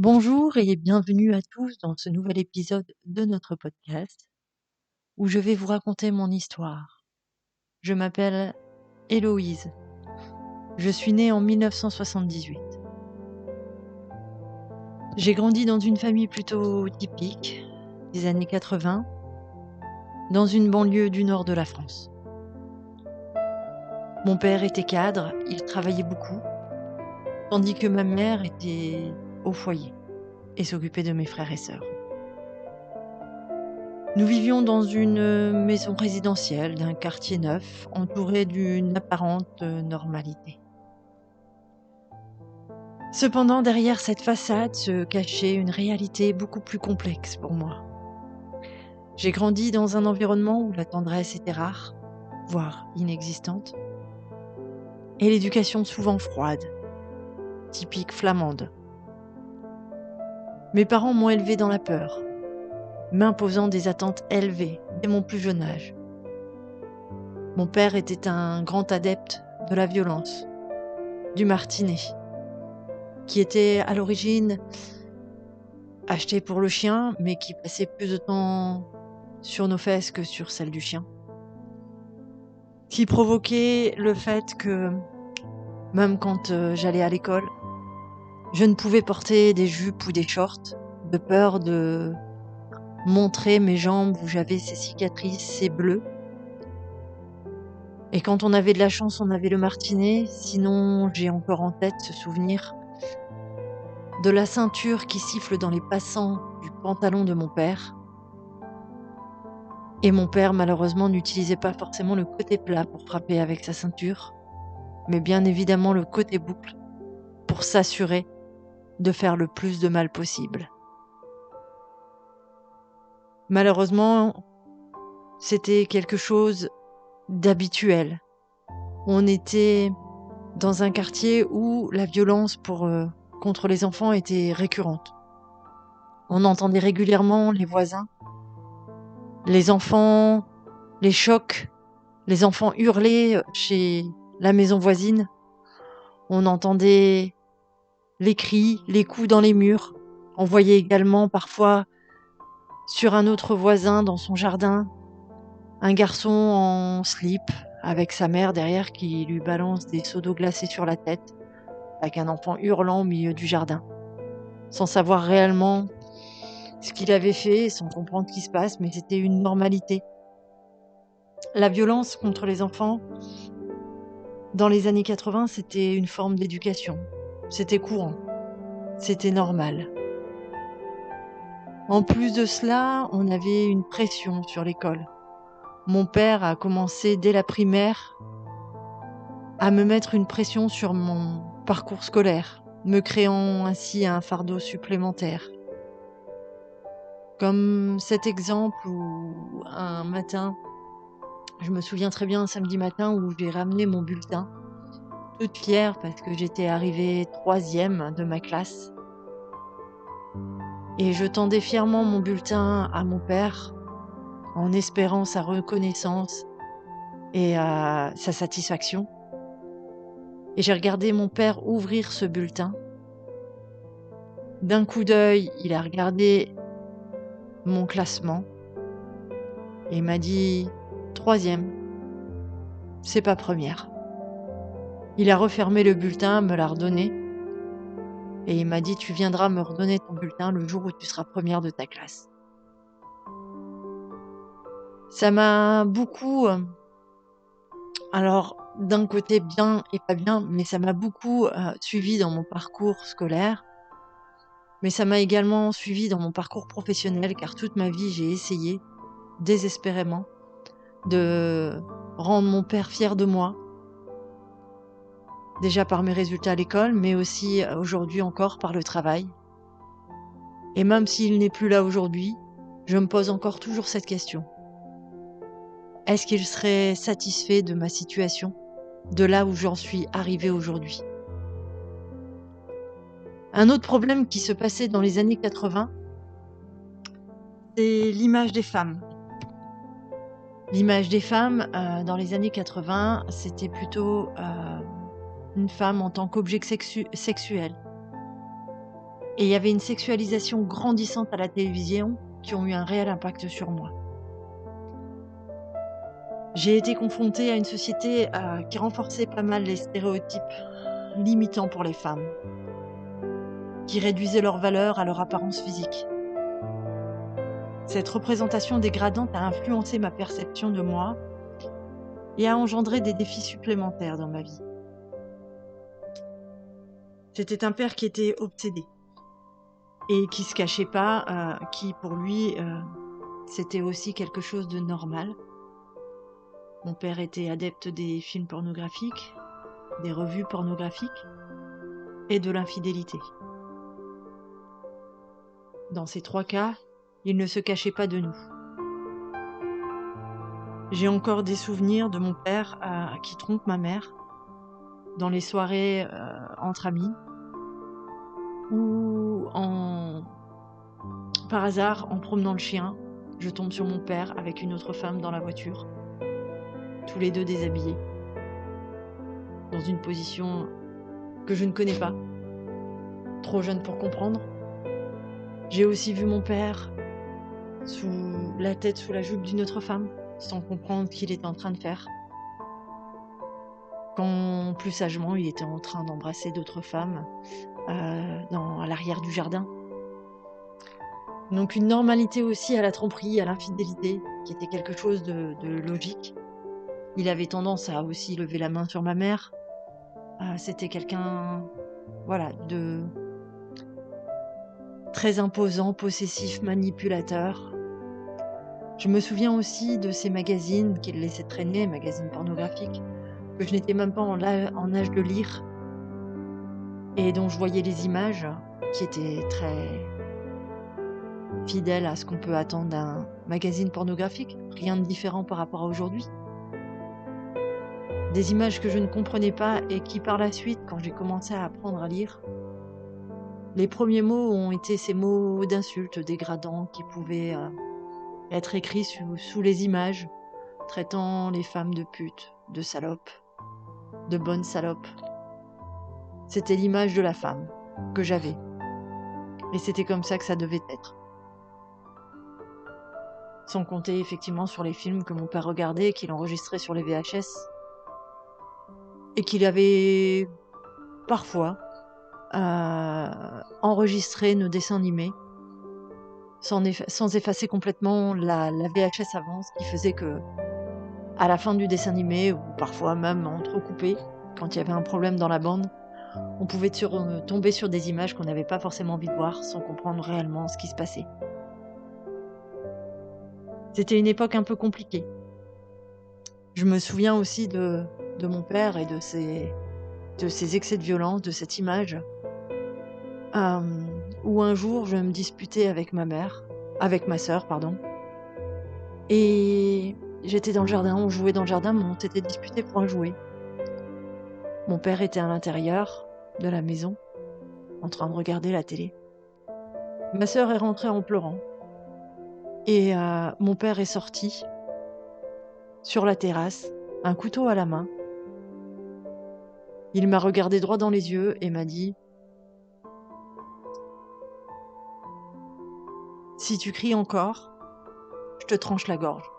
Bonjour et bienvenue à tous dans ce nouvel épisode de notre podcast où je vais vous raconter mon histoire. Je m'appelle Héloïse. Je suis née en 1978. J'ai grandi dans une famille plutôt typique des années 80, dans une banlieue du nord de la France. Mon père était cadre, il travaillait beaucoup, tandis que ma mère était au foyer et s'occupait de mes frères et sœurs. Nous vivions dans une maison résidentielle d'un quartier neuf, entourée d'une apparente normalité. Cependant, derrière cette façade se cachait une réalité beaucoup plus complexe pour moi. J'ai grandi dans un environnement où la tendresse était rare, voire inexistante, et l'éducation souvent froide, typique flamande. Mes parents m'ont élevée dans la peur, m'imposant des attentes élevées dès mon plus jeune âge. Mon père était un grand adepte de la violence, du martinet, qui était à l'origine acheté pour le chien, mais qui passait plus de temps sur nos fesses que sur celles du chien. Qui provoquait le fait que, même quand j'allais à l'école, je ne pouvais porter des jupes ou des shorts, de peur de montrer mes jambes où j'avais ces cicatrices, ces bleus. Et quand on avait de la chance, on avait le martinet. Sinon, j'ai encore en tête ce souvenir de la ceinture qui siffle dans les passants du pantalon de mon père. Et mon père, malheureusement, n'utilisait pas forcément le côté plat pour frapper avec sa ceinture, mais bien évidemment le côté boucle pour s'assurer de faire le plus de mal possible. Malheureusement, c'était quelque chose d'habituel. On était dans un quartier où la violence contre les enfants était récurrente. On entendait régulièrement les voisins, les enfants, les chocs, les enfants hurler chez la maison voisine. On entendait les cris, les coups dans les murs. On voyait également parfois sur un autre voisin dans son jardin un garçon en slip avec sa mère derrière qui lui balance des seaux d'eau glacée sur la tête, avec un enfant hurlant au milieu du jardin, sans savoir réellement ce qu'il avait fait, sans comprendre ce qui se passe, mais c'était une normalité. La violence contre les enfants, dans les années 80, c'était une forme d'éducation. C'était courant. C'était normal. En plus de cela, on avait une pression sur l'école. Mon père a commencé dès la primaire à me mettre une pression sur mon parcours scolaire, me créant ainsi un fardeau supplémentaire. Comme cet exemple où un matin, je me souviens très bien un samedi matin où j'ai ramené mon bulletin, toute fière parce que j'étais arrivée 3e de ma classe. Et je tendais fièrement mon bulletin à mon père en espérant sa reconnaissance et sa satisfaction. Et j'ai regardé mon père ouvrir ce bulletin. D'un coup d'œil, il a regardé mon classement et m'a dit 3e, c'est pas première. Il a refermé le bulletin, me l'a redonné et il m'a dit tu viendras me redonner ton bulletin le jour où tu seras première de ta classe. Ça m'a beaucoup, alors d'un côté bien et pas bien, mais ça m'a beaucoup suivi dans mon parcours scolaire. Mais ça m'a également suivi dans mon parcours professionnel car toute ma vie, j'ai essayé désespérément de rendre mon père fier de moi. Déjà par mes résultats à l'école, mais aussi aujourd'hui encore par le travail. Et même s'il n'est plus là aujourd'hui, je me pose encore toujours cette question. Est-ce qu'il serait satisfait de ma situation, de là où j'en suis arrivée aujourd'hui? Un autre problème qui se passait dans les années 80, c'est l'image des femmes. L'image des femmes, dans les années 80, c'était plutôt, une femme en tant qu'objet sexuel. Et il y avait une sexualisation grandissante à la télévision qui ont eu un réel impact sur moi. J'ai été confrontée à une société qui renforçait pas mal les stéréotypes limitants pour les femmes, qui réduisait leur valeur à leur apparence physique. Cette représentation dégradante a influencé ma perception de moi et a engendré des défis supplémentaires dans ma vie. C'était un père qui était obsédé et qui se cachait pas, qui pour lui, c'était aussi quelque chose de normal. Mon père était adepte des films pornographiques, des revues pornographiques et de l'infidélité. Dans ces 3 cas, il ne se cachait pas de nous. J'ai encore des souvenirs de mon père qui trompe ma mère dans les soirées entre amis ou par hasard, en promenant le chien, je tombe sur mon père avec une autre femme dans la voiture, tous les deux déshabillés, dans une position que je ne connais pas, trop jeune pour comprendre. J'ai aussi vu mon père sous la jupe d'une autre femme, sans comprendre ce qu'il était en train de faire. Quand, plus sagement, il était en train d'embrasser d'autres femmes à l'arrière du jardin. Donc une normalité aussi à la tromperie, à l'infidélité, qui était quelque chose de logique. Il avait tendance à aussi lever la main sur ma mère. C'était quelqu'un, voilà, de très imposant, possessif, manipulateur. Je me souviens aussi de ces magazines qu'il laissait traîner, magazines pornographiques, que je n'étais même pas en âge de lire, et dont je voyais les images qui étaient très fidèles à ce qu'on peut attendre d'un magazine pornographique, rien de différent par rapport à aujourd'hui. Des images que je ne comprenais pas et qui par la suite, quand j'ai commencé à apprendre à lire, les premiers mots ont été ces mots d'insultes dégradants qui pouvaient être écrits sous les images, traitant les femmes de putes, de salopes, de bonnes salopes. C'était l'image de la femme que j'avais. Et c'était comme ça que ça devait être. Sans compter effectivement sur les films que mon père regardait, qu'il enregistrait sur les VHS, et qu'il avait parfois enregistré nos dessins animés, sans effacer complètement la VHS avant, ce qui faisait que à la fin du dessin animé, ou parfois même entrecoupé, quand il y avait un problème dans la bande, on pouvait tomber sur des images qu'on n'avait pas forcément envie de voir sans comprendre réellement ce qui se passait. C'était une époque un peu compliquée. Je me souviens aussi de mon père et de ses excès de violence, de cette image, où un jour je me disputais avec ma sœur, pardon, et j'étais dans le jardin, on jouait dans le jardin, mais on s'était disputé pour un jouet. Mon père était à l'intérieur de la maison, en train de regarder la télé. Ma sœur est rentrée en pleurant. Et mon père est sorti sur la terrasse, un couteau à la main. Il m'a regardé droit dans les yeux et m'a dit : « Si tu cries encore, je te tranche la gorge. »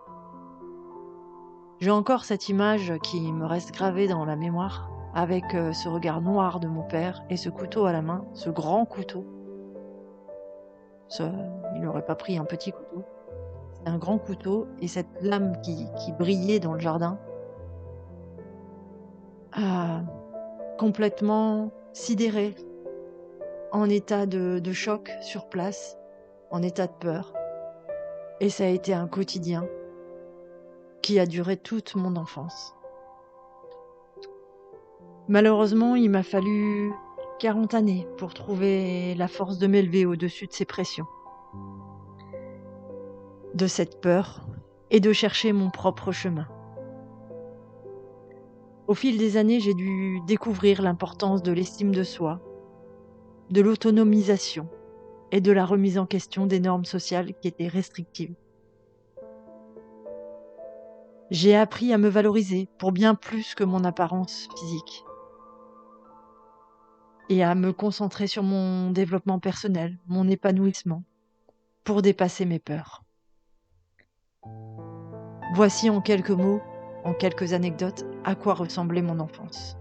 J'ai encore cette image qui me reste gravée dans la mémoire, avec ce regard noir de mon père et ce couteau à la main, ce grand couteau. Il n'aurait pas pris un petit couteau. C'est un grand couteau et cette lame qui brillait dans le jardin, complètement sidérée, en état de choc sur place, en état de peur. Et ça a été un quotidien qui a duré toute mon enfance. Malheureusement, il m'a fallu 40 années pour trouver la force de m'élever au-dessus de ces pressions, de cette peur et de chercher mon propre chemin. Au fil des années, j'ai dû découvrir l'importance de l'estime de soi, de l'autonomisation et de la remise en question des normes sociales qui étaient restrictives. J'ai appris à me valoriser pour bien plus que mon apparence physique. et à me concentrer sur mon développement personnel, mon épanouissement, pour dépasser mes peurs. Voici en quelques mots, en quelques anecdotes, à quoi ressemblait mon enfance.